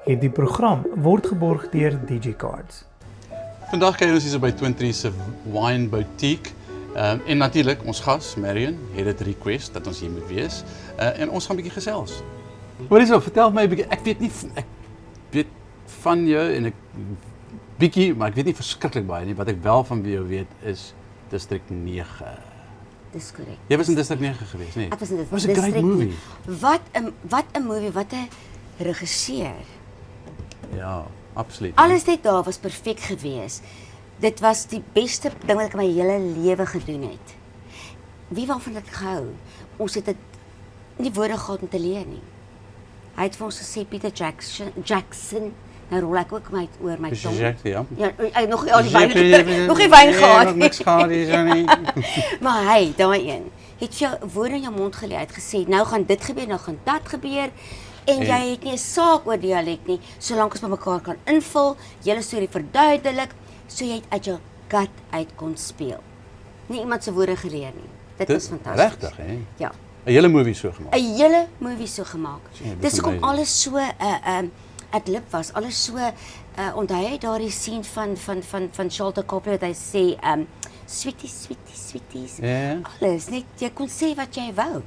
Hierdie program word geborg deur DigiCards. Vandag kyk ons hier by Twin Trees se Wine Boutique. En natuurlik ons gas, Marion, het dit request dat ons hier moet wees. En ons gaan 'n bietjie gesels. Hoor eens, vertel my 'n bietjie. Ek weet van jou en ek bietjie, maar ek weet nie verskriklik baie nie. Wat ek wel van jou weet is District 9. Dis korrek. Jy was in District 9 geweest, nee? Ek was in dit. Was 'n great movie. Wat 'n movie, wat 'n regisseur. Ja, absoluut. Alles net daar was perfek geweest. Dit was die beste ding wat ek in my hele lewe gedoen het. Wie waarvan ek gehou? Ons het dit nie woorde gehad om te leer nie. Hy het vir ons gesê Peter Jackson, nou rol ek ook oor my tong. Ja. Ja, hy het nog al die wyn, nog geen wyn gehad. Niks gehad hier nie. Maar hy, daai een, het jou woorde in jou mond gelê, hy het gesê, nou gaan dit gebeur, nou gaan dat gebeur. En jy het nie 'n saak oor dialek nie, solank ons by mekaar kan invul, julle storie verduidelik, so jy het uit jou gut uit kon speel. Nie iemand se woorde geleer nie. Dit was fantasties. Regtig, hè? Ja. 'n hele movie so gemaak. 'n hele movie so gemaak. Dis hoekom amazing. alles so ad-lib was, alles so onthou jy daardie scene van Shalta Copley wat hy sê sweeties. Ja. Alles net jy kon sê wat jy wou.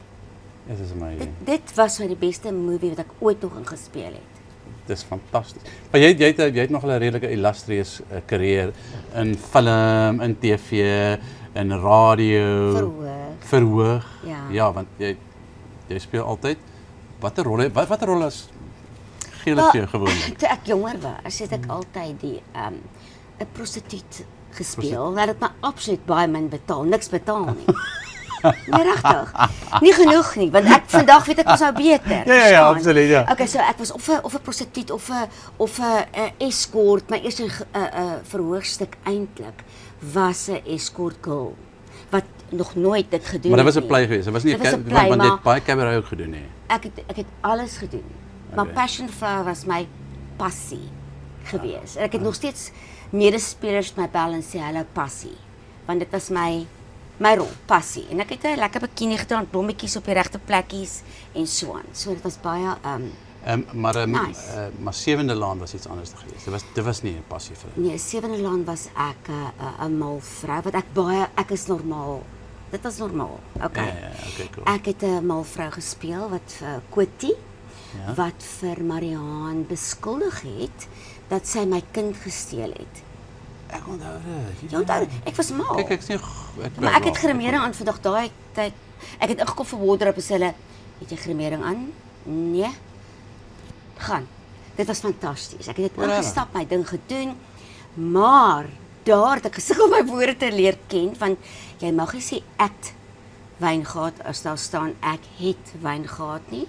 Dit is amazing. Dit was my die beste movie wat ek ooit nog ingespeel het. Dit is fantasties. Maar jy het nog 'n redelike illustrious carrière in film, in TV, in radio. Verhoog. Ja. Ja, want jy speel altyd. Watter rolle is geel vir jou gewoonlik? Toe ek jonger was, het ek altyd die 'n prostituut gespeel. Wat dit my absoluut baie min betaal, niks betaal nie. Nee, regtig. Nie genoeg nie, want ek vandag weet ek ons nou beter. Ja, absoluut, ja. Okay, so ek was of 'n prostituut of 'n escort. My eerste verhoogstuk eintlik was 'n escort girl wat nog nooit dit gedoen het. Maar dit was 'n play geweest. Dit was nie 'n play, want maar dit baie cabaret ook gedoen hè. Ek het alles gedoen. Maar Passion Flower was my passie geweest. En ek het nog steeds medespelers my bel en sê hulle passie, want dit was my rol, passie. En ek het 'n lekker bikini gedaan, blommetjies op die regte plekkies en so aan. So dit was baie nice. Maar Sewende Laan was iets anders geweest. Dit was nie 'n passie vir jou. Nee, Sewende Laan was ek 'n mal vrou wat ek is normaal. Dit was normaal. Okay. Ja, okay, cool. Ek het 'n mal vrou gespeel wat Kotie wat vir Mariaan beskuldig het dat sy my kind gesteel het. Ek onthou dit. Jy onthou, ek was mal. Kyk, Maar ek het gremering aan vandag daai tyd. Ek het ingekom vir wardrobe en sê hulle, "Het jy gremering aan?" Nee. Gaan. Dit was fantasties. Ek het dit ingestap, my ding gedoen. Maar daar het ek gesukkel om my woorde te leer ken, want jy mag nie sê ek wyn gehad as daar staan ek het wyn gehad nie.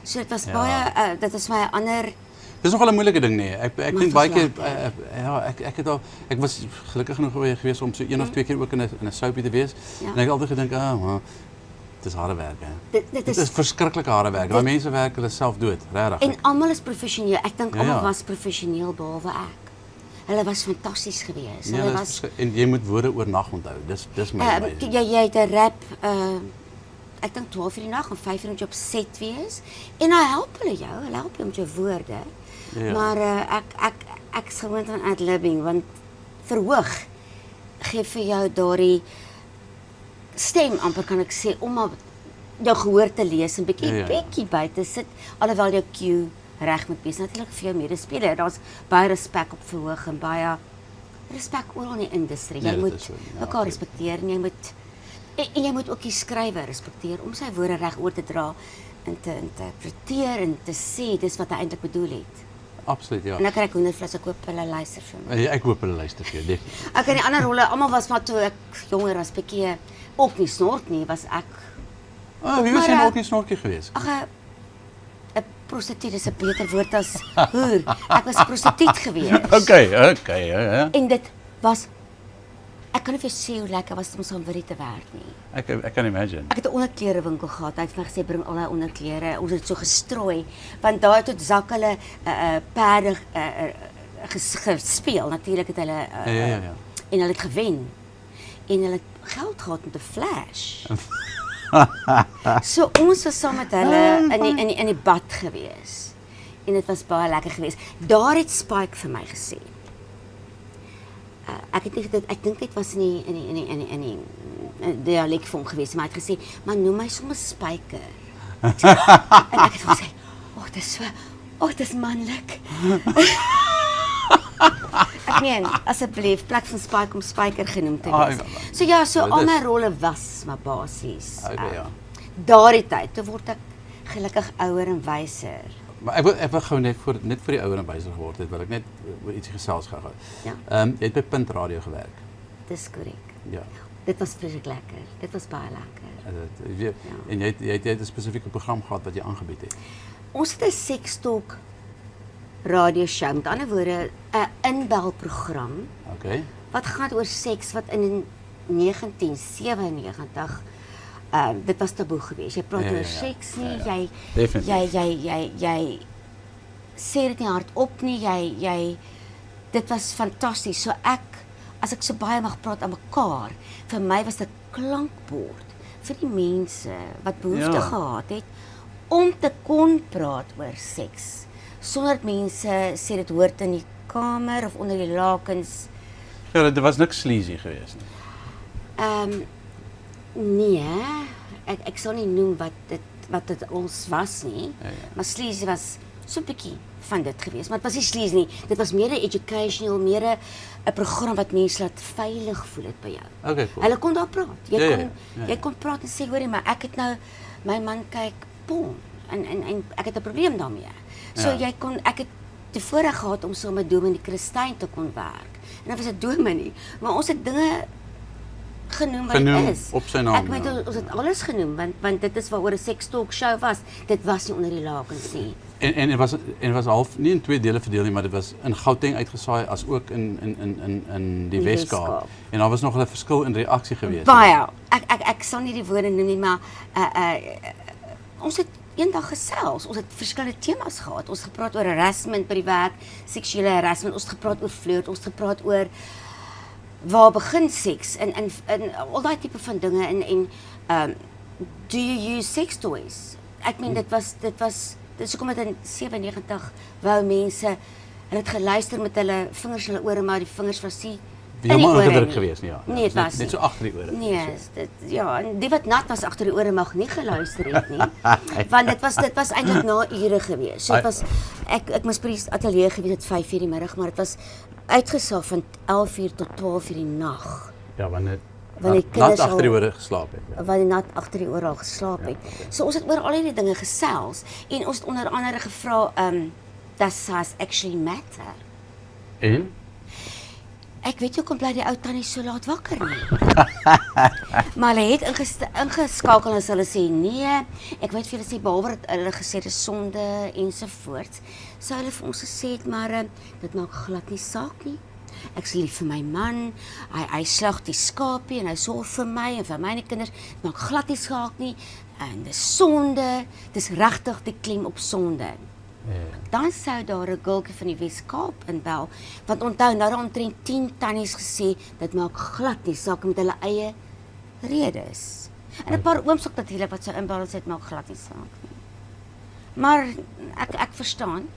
So dit was baie dit is my 'n ander. Dis nogal 'n moeilike ding nee. Ek dink baie keer ek was gelukkig genoeg geweest om so een of twee keer ook in 'n soapie te wees. En ek het altyd gedink, maar dit is harde werk hè. Dit is verskriklike harde werk. Daai mense werk hulle self dood, regtig. En almal is professioneel. Ek dink almal was professioneel behalwe ek. Hulle was fantasties geweest. Nee, hulle was en jy moet woorde oornag onthou. Dis my jy het 'n rap ek dink 12 uur die nag en 5 uur moet jy op set wees. En dan help hulle jou met jou woorde. Ja. Maar ek is gewoond aan ad-libbing want verhoog gee vir jou daardie stem amper kan ek sê om maar jou gehoor te lees en bietjie buite sit alhoewel jou cue reg moet wees. Natuurlik vir jou medespeler. Daar's baie respek op verhoog en baie respek oral in die industrie. Jy moet mekaar respekteer en jy moet ook die skrywer respekteer om sy woorde reg oor te dra en te interpreteer en te sê dis wat hy eintlik bedoel het. Absoluut, ja. En dan kry ek hoendervleis, ek hoop hulle luister vir my. Ek hoop hulle luister vir jou, definitief. Ek in die ander rolle, almal was maar toe ek jonger was, bietjie ook nie snort nie, was ek. Wie was jy ook nie snorkie geweest? Ag, 'n prostituut is 'n beter woord as hoer. Ek was 'n prostituut geweest. Okay, ja. En dit was ek kan nie vir jou sê hoe lekker was dit om saam vir dit te werk nie. Ek kan imagine. Ek het 'n onderklerewinkel gehad. Hy het vir my gesê bring al daai onderklere. Ons het so gestrooi want daai tot zak hulle perde gespeel. Natuurlik het hulle Ja. En hulle het gewen. En hulle het geld gehad met 'n flash. So ons was saam met hulle in die bad gewees. En dit was baie lekker geweest. Daar het Spike vir my gesê. Ek het nie dit, ek dink dit was in die dialek van geweest, maar hy het gesê, maar noem my sommer Spyker. En ek het gesê, dit is so, dit is manlik. Ek meen, asseblief, plek van Spike om Spyker genoem te wees. So ja, so al my rolle was maar basies. Daardie tyd, toe word ek gelukkig ouer en wyser. Maar ek wil gou net voor die ouer en wyser geword het, wil ek net oor ietsie gesels gehou. Ja. Jy het by Punt Radio gewerk. Dis korrek. Ja. Dit was vreeslik lekker. Dit was baie lekker. En jy het 'n spesifieke program gehad wat jy aangebied het. Ons het 'n sekstalk radio show, met ander woorde 'n inbelprogram. Okay. Wat gaan oor seks wat in 1997 dit was taboe geweest. Jy praat oor seks nie, jy sê dit nie hardop nie, dit was fantasties. So as ek so baie mag praat aan mekaar, vir my was dit klankbord vir die mense wat behoefte gehad het om te kon praat oor seks. Sonder dat mense sê dit hoort in die kamer of onder die lakens. Ja, dit was niks sleazy geweest nie. Nee, ek sal nie noem wat dit ons was nie, maar sleazy was so 'n bietjie van dit geweest, maar dit was nie sleazy nie, dit was meer 'n educational, meer 'n program wat mense laat veilig voel het by jou. Okay, cool. Hulle kon daar praat, jy kon praat en sê, hoorie, maar ek het nou, my man kyk porn, en ek het 'n probleem daarmee. So ek het die voorreg gehad om so met Dominee Christyn te kon werk, en dan was dit Dominee, maar ons het dinge genoem wat dit is. Op sy naam. Ek weet ons het alles genoem want dit is waaroor 'n seks talk show was. Dit was nie onder die lakens nie. En het was half nie in 2 dele verdeel nie, maar dit was in Gauteng uitgesaai as ook in die Weskaap. En daar was nog 'n verskil in reaksie geweest. Baie. Ek sal nie die woorde noem nie, maar ons het eendag gesels. Ons het verskillende temas gehad. Ons het gepraat oor harassment by die werk, seksuele harassment, ons het gepraat oor flirt, ons het gepraat oor waar begin seks en al daai tipe van dinge en do you use sex toys? Ek meen dit is hoekom dit in 97 wou mense, hulle het geluister met hulle vingers in hulle ore, maar die vingers was nie helemaal ingedruk geweest nie, ja. Nee, dit was net so agter die ore. Nee, en die wat nat was agter die ore mag nie geluister het nie. Want dit was eintlik na ure geweest. So dit was ek moes by die ateljee gewees het 5:00 die middag, maar dit was uitgesaai van 11:00 tot 12:00 die nag. Ja, wanneer kinders agter die ore geslaap het. Ja. Wanneer nat agter die ore al geslaap het. So ons het oor al hierdie dinge gesels en ons het onder andere gevra does size actually matter? En ek weet jy kom bly die ou tannie so laat wakker nie. Maar hulle het ingeskakel en hulle sê nee, ek weet vir hulle sê behalwe dat hulle gesê dis sonde ensovoorts. So hulle vir ons gesê het maar dit maak glad nie saak nie. Ek is lief vir my man, hy slag die skapie en hy sorg vir my en vir myne kinders. Dit maak glad nie saak nie. En dis sonde, dis regtig die klem op sonde. Dan sou daar 'n gultjie van die Weskaap inbel, want onthou nou omtrent 10 tannies gesê dit maak glad nie saak met hulle eie redes. En 'n paar ooms ook natuurlik wat sou inbel en sê dit maak glad nie saak nie. Maar ek verstaan,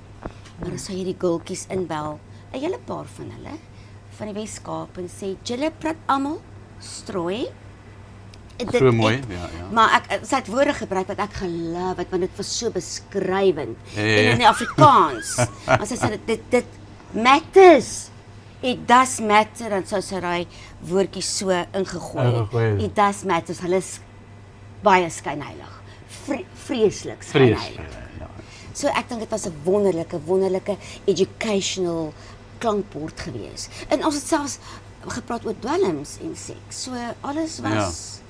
maar as hy hierdie gultjies inbel, 'n hele paar van hulle van die Weskaap en sê julle praat almal strooi. So mooi, ja. Maar sy het woorde gebruik wat ek geloof het, want dit was so beskrywend. En in die Afrikaans, as sy sê dit matters. It does matter, en so sy daai woordjies so ingegooi. It does matter, hulle is baie skynheilig. Vreeslik skynheilig. So ek dink dit was 'n wonderlike educational klankbord geweest. En ons het selfs gepraat oor dwelms en seks. So alles was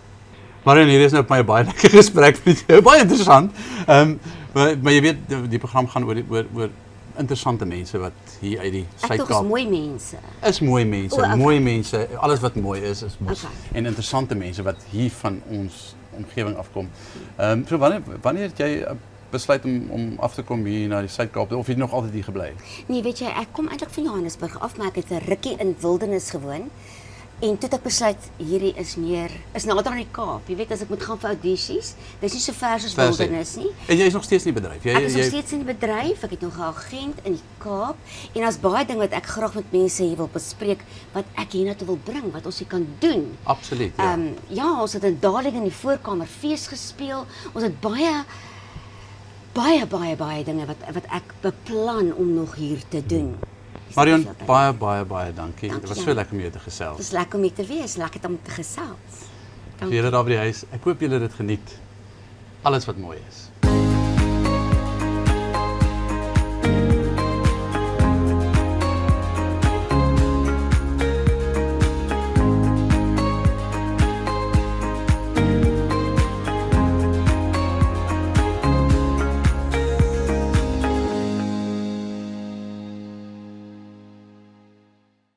Marion, hier is nou baie lekker gesprek met jou. Baie interessant. Maar jy weet die program gaan oor interessante mense wat hier uit die Suid-Kaap. Ek dink is mooi mense. Is mooi mense, mooi mense. Alles wat mooi is mos. En interessante mense wat hier van ons omgewing afkom. So wanneer het jy besluit om af te kom hier na die Suid-Kaap of het jy nog altyd hier gebly? Nee, weet jy, ek kom eintlik van Johannesburg af, maar ek het 'n rukkie in wildernis gewoon. En toe het ek besluit hierdie is nader aan die Kaap. Jy weet as ek moet gaan vir audisies, dis nie so ver soos Ver sê. Wildernis nie. En jy is nog steeds in die bedryf. Ek is nog steeds in die bedryf, ek het nog 'n agent in die Kaap en daar's baie ding wat ek graag met mense hier wil bespreek wat ek hiernatoe wil bring, wat ons hier kan doen. Absoluut, ja. Ja, ons het in Darling in die voorkamer fees gespeel. Ons het baie dinge wat ek beplan om nog hier te doen. Marion, baie dankie. Dit was Dankie, so Jan. lekker om jou te gesels. Dit is lekker om hier te wees, lekker om te gesels. Vir julle daar by die huis, ek hoop julle het dit geniet. Alles wat mooi is.